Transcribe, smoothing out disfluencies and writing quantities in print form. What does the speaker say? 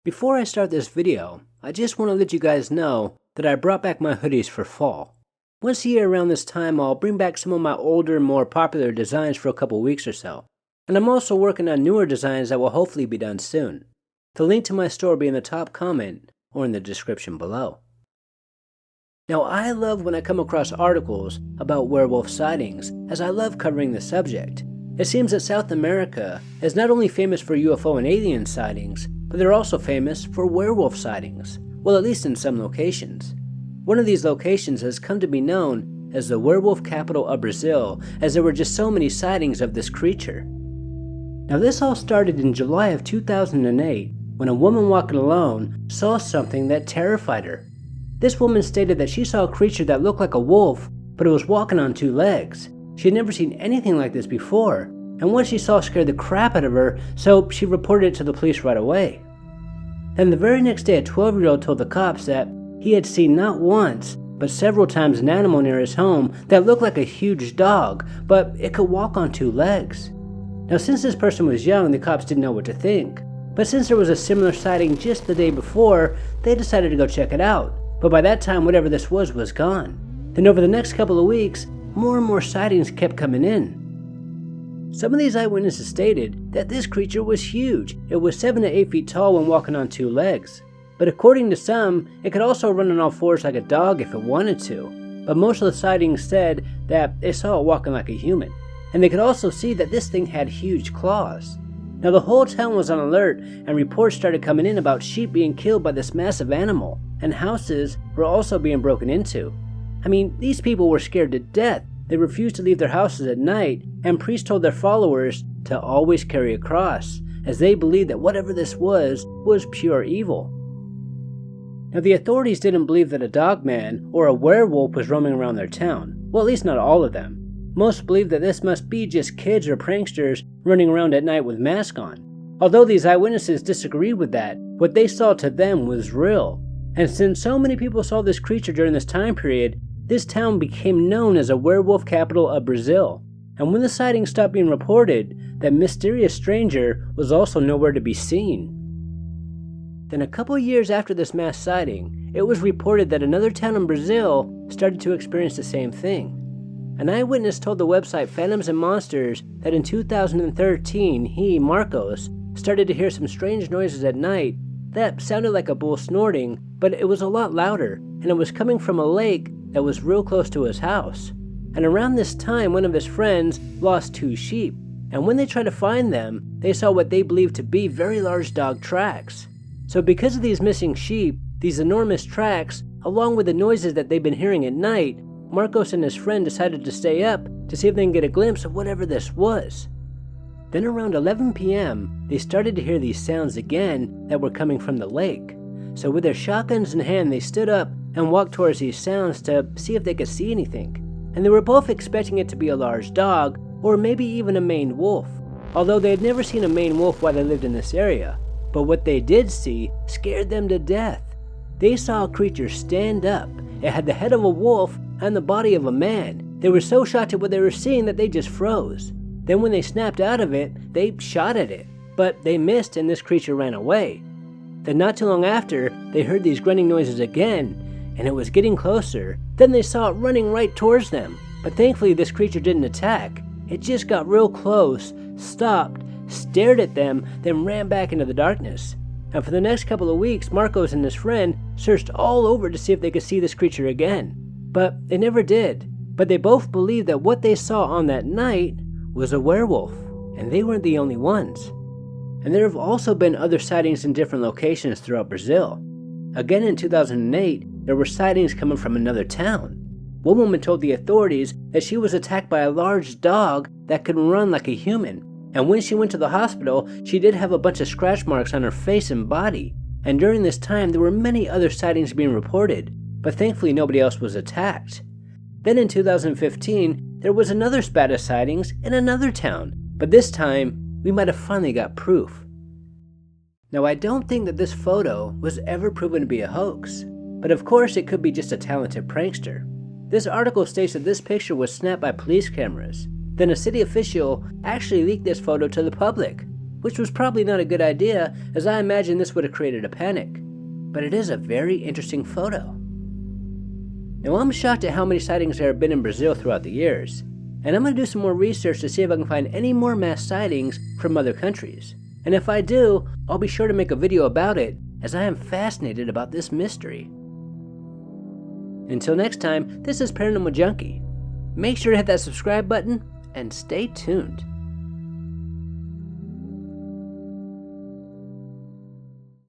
Before I start this video, I just want to let you guys know that I brought back my hoodies for fall. Once a year around this time, I'll bring back some of my older, more popular designs for a couple weeks or so. And I'm also working on newer designs that will hopefully be done soon. The link to my store will be in the top comment or in the description below. Now, I love when I come across articles about werewolf sightings, as I love covering the subject. It seems that South America is not only famous for UFO and alien sightings, but they're also famous for werewolf sightings, well, at least in some locations. One of these locations has come to be known as the werewolf capital of Brazil, as there were just so many sightings of this creature. Now, this all started in July of 2008, when a woman walking alone saw something that terrified her. This woman stated that she saw a creature that looked like a wolf, but it was walking on two legs. She had never seen anything like this before, and what she saw scared the crap out of her, so she reported it to the police right away. Then the very next day, a 12-year-old told the cops that he had seen not once, but several times an animal near his home that looked like a huge dog, but it could walk on two legs. Now, since this person was young, the cops didn't know what to think. But since there was a similar sighting just the day before, they decided to go check it out. But by that time, whatever this was gone. Then over the next couple of weeks, more and more sightings kept coming in. Some of these eyewitnesses stated that this creature was huge. It was 7 to 8 feet tall when walking on two legs. But according to some, it could also run on all fours like a dog if it wanted to. But most of the sightings said that they saw it walking like a human. And they could also see that this thing had huge claws. Now, the whole town was on alert, and reports started coming in about sheep being killed by this massive animal, and houses were also being broken into. I mean, these people were scared to death. They refused to leave their houses at night, and priests told their followers to always carry a cross, as they believed that whatever this was pure evil. Now, the authorities didn't believe that a dogman or a werewolf was roaming around their town. Well, at least not all of them. Most believed that this must be just kids or pranksters running around at night with masks on. Although these eyewitnesses disagreed with that, what they saw to them was real. And since so many people saw this creature during this time period, this town became known as a werewolf capital of Brazil. And when the sighting stopped being reported, that mysterious stranger was also nowhere to be seen. Then a couple years after this mass sighting, it was reported that another town in Brazil started to experience the same thing. An eyewitness told the website Phantoms and Monsters that in 2013, he, Marcos, started to hear some strange noises at night that sounded like a bull snorting, but it was a lot louder, and it was coming from a lake that was real close to his house. And around this time, one of his friends lost 2 sheep, and when they tried to find them, they saw what they believed to be very large dog tracks. So because of these missing sheep, these enormous tracks, along with the noises that they've been hearing at night, Marcos and his friend decided to stay up to see if they can get a glimpse of whatever this was. Then around 11 p.m., they started to hear these sounds again that were coming from the lake. So with their shotguns in hand, they stood up and walked towards these sounds to see if they could see anything. And they were both expecting it to be a large dog, or maybe even a maned wolf, although they had never seen a maned wolf while they lived in this area. But what they did see scared them to death. They saw a creature stand up. It had the head of a wolf and the body of a man. They were so shocked at what they were seeing that they just froze. Then when they snapped out of it, they shot at it, but they missed and this creature ran away. Then not too long after, they heard these grunting noises again, and it was getting closer. Then they saw it running right towards them, but thankfully this creature didn't attack. It just got real close, stopped, stared at them, then ran back into the darkness. And for the next couple of weeks, Marcos and his friend searched all over to see if they could see this creature again. But they never did. But they both believed that what they saw on that night was a werewolf, and they weren't the only ones. And there have also been other sightings in different locations throughout Brazil. Again in 2008, there were sightings coming from another town. One woman told the authorities that she was attacked by a large dog that could run like a human. And when she went to the hospital, she did have a bunch of scratch marks on her face and body. And during this time, there were many other sightings being reported, but thankfully nobody else was attacked. Then in 2015, there was another spat of sightings in another town, but this time, we might have finally got proof. Now, I don't think that this photo was ever proven to be a hoax, but of course it could be just a talented prankster. This article states that this picture was snapped by police cameras. Then a city official actually leaked this photo to the public. which was probably not a good idea, as I imagine this would have created a panic. But it is a very interesting photo. Now, I'm shocked at how many sightings there have been in Brazil throughout the years, and I'm going to do some more research to see if I can find any more mass sightings from other countries. And if I do, I'll be sure to make a video about it, as I am fascinated about this mystery. Until next time, this is Paranormal Junkie. Make sure to hit that subscribe button, and stay tuned.